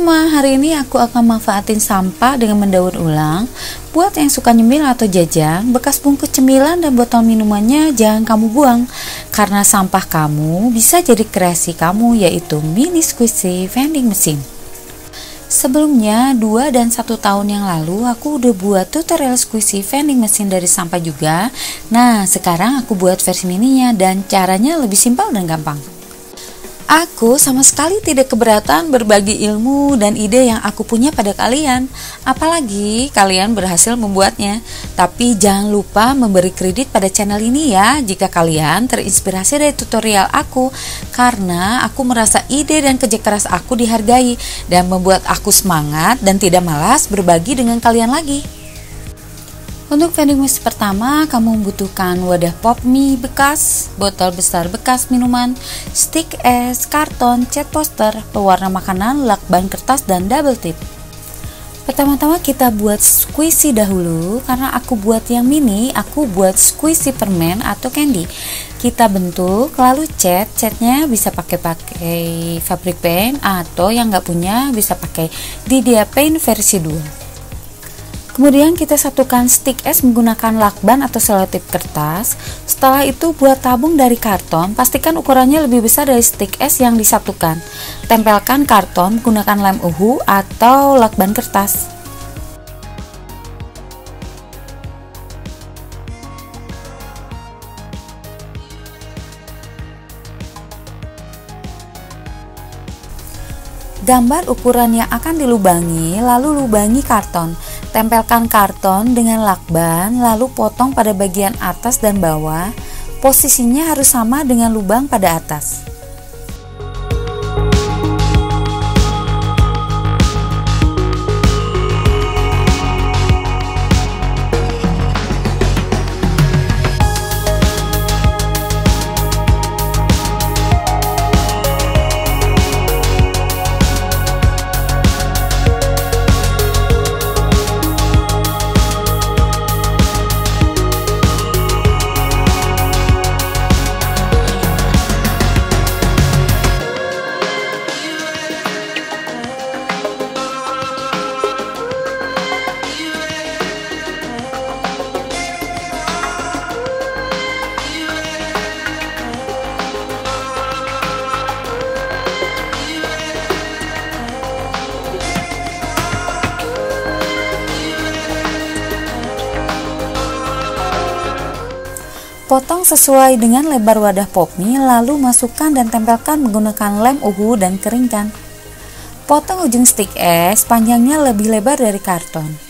semua, hari ini aku akan manfaatin sampah dengan mendaur ulang. Buat yang suka nyemil atau jajan, bekas bungkus cemilan dan botol minumannya jangan kamu buang, karena sampah kamu bisa jadi kreasi kamu, yaitu mini squishy vending machine. Sebelumnya, 2 dan 1 tahun yang lalu aku udah buat tutorial squishy vending machine dari sampah juga. Nah, sekarang aku buat versi mininya dan caranya lebih simpel dan gampang. Aku sama sekali tidak keberatan berbagi ilmu dan ide yang aku punya pada kalian, apalagi kalian berhasil membuatnya. Tapi jangan lupa memberi kredit pada channel ini ya jika kalian terinspirasi dari tutorial aku, karena aku merasa ide dan kerja keras aku dihargai dan membuat aku semangat dan tidak malas berbagi dengan kalian lagi. Untuk vending machine pertama, kamu membutuhkan wadah pop mie bekas, botol besar bekas minuman, stik es, karton, cat poster, pewarna makanan, lakban kertas, dan double tip. Pertama-tama kita buat squishy dahulu. Karena aku buat yang mini, aku buat squishy permen atau candy. Kita bentuk lalu catnya bisa pakai fabric paint, atau yang nggak punya bisa pakai Didia Paint versi 2. Kemudian kita satukan stik es menggunakan lakban atau selotip kertas. Setelah itu buat tabung dari karton, pastikan ukurannya lebih besar dari stik es yang disatukan. Tempelkan karton menggunakan lem uhu atau lakban kertas. Gambar ukuran yang akan dilubangi, lalu lubangi karton. Tempelkan karton dengan lakban, lalu potong pada bagian atas dan bawah. Posisinya harus sama dengan lubang pada atas. Potong sesuai dengan lebar wadah pop mie, lalu masukkan dan tempelkan menggunakan lem uhu dan keringkan. Potong ujung stik es, panjangnya lebih lebar dari karton.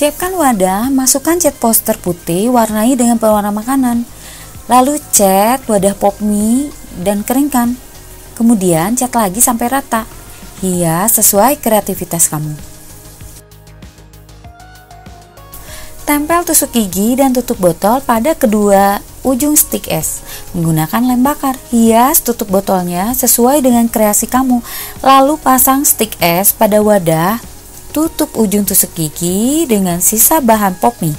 Siapkan wadah, masukkan cat poster putih, warnai dengan pewarna makanan. Lalu cat wadah pop mie dan keringkan. Kemudian cat lagi sampai rata. Hias sesuai kreativitas kamu. Tempel tusuk gigi dan tutup botol pada kedua ujung stik es menggunakan lem bakar. Hias tutup botolnya sesuai dengan kreasi kamu. Lalu pasang stik es pada wadah. Tutup ujung tusuk gigi dengan sisa bahan pop mie.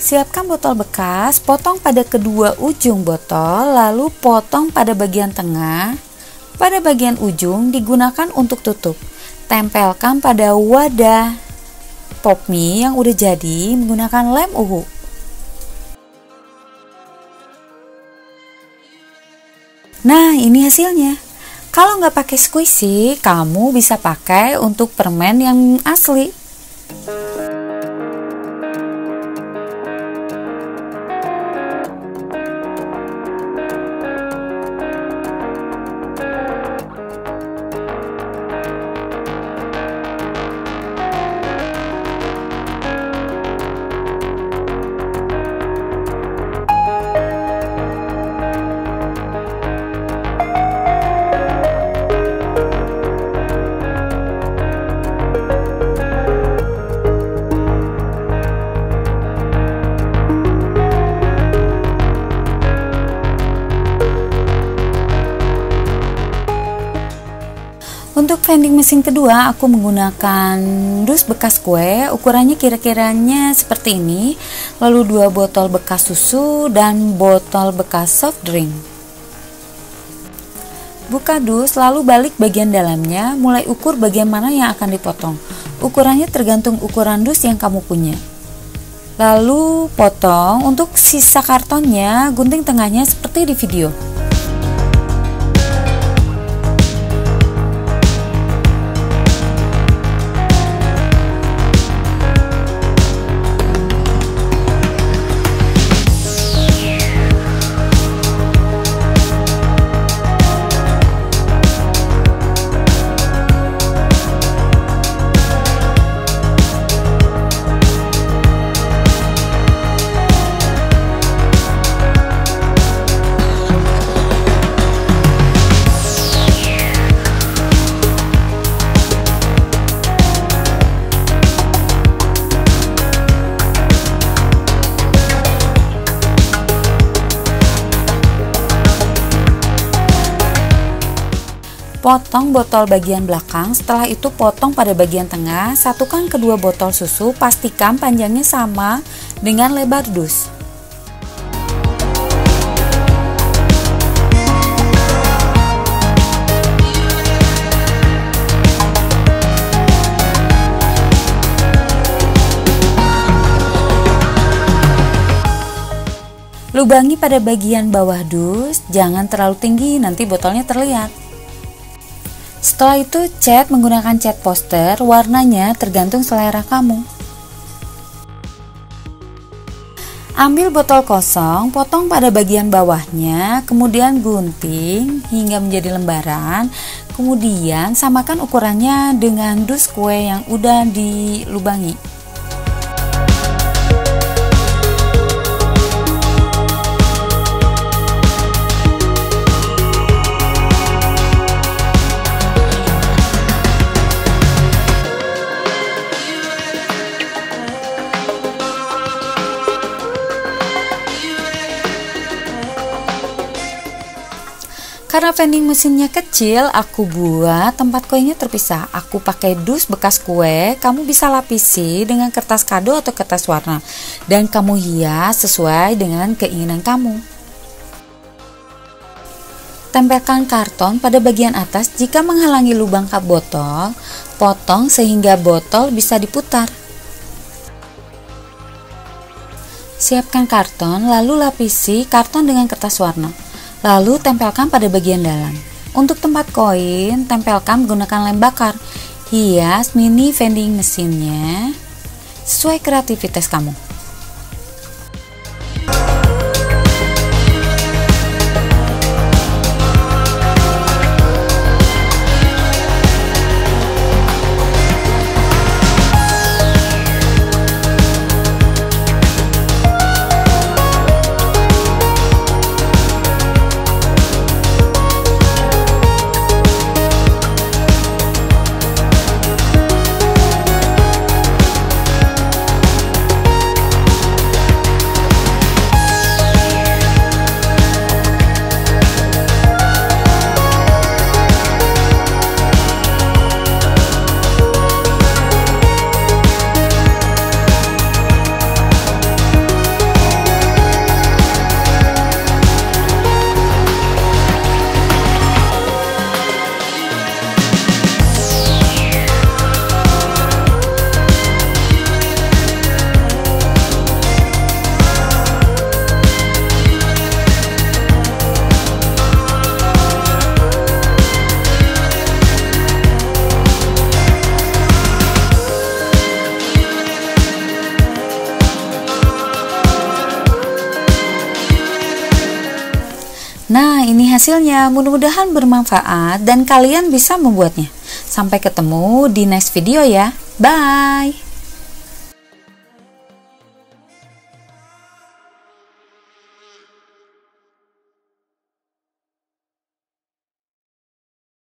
Siapkan botol bekas, potong pada kedua ujung botol, lalu potong pada bagian tengah. Pada bagian ujung digunakan untuk tutup. Tempelkan pada wadah pop mie yang udah jadi menggunakan lem uhu. Nah, ini hasilnya. Kalau nggak pakai squishy, kamu bisa pakai untuk permen yang asli. Untuk vending mesin kedua, aku menggunakan dus bekas kue, ukurannya kira-kiranya seperti ini, lalu 2 botol bekas susu dan botol bekas soft drink. Buka dus, lalu balik bagian dalamnya, mulai ukur bagian mana yang akan dipotong. Ukurannya tergantung ukuran dus yang kamu punya. Lalu potong. Untuk sisa kartonnya, gunting tengahnya seperti di video. Potong botol bagian belakang, setelah itu potong pada bagian tengah, satukan kedua botol susu, pastikan panjangnya sama dengan lebar dus. Lubangi pada bagian bawah dus, jangan terlalu tinggi, nanti botolnya terlihat. Setelah itu cat menggunakan cat poster, warnanya tergantung selera kamu. Ambil botol kosong, potong pada bagian bawahnya, kemudian gunting hingga menjadi lembaran, kemudian samakan ukurannya dengan dus kue yang udah dilubangi. Karena vending mesinnya kecil, aku buat tempat kuenya terpisah. Aku pakai dus bekas kue, kamu bisa lapisi dengan kertas kado atau kertas warna. Dan kamu hias sesuai dengan keinginan kamu. Tempelkan karton pada bagian atas jika menghalangi lubang kap botol, potong sehingga botol bisa diputar. Siapkan karton, lalu lapisi karton dengan kertas warna. Lalu tempelkan pada bagian dalam. Untuk tempat koin, tempelkan menggunakan lem bakar. Hias mini vending mesinnya sesuai kreativitas kamu. hasilnya. Mudah-mudahan bermanfaat dan kalian bisa membuatnya. Sampai ketemu di next video ya. Bye.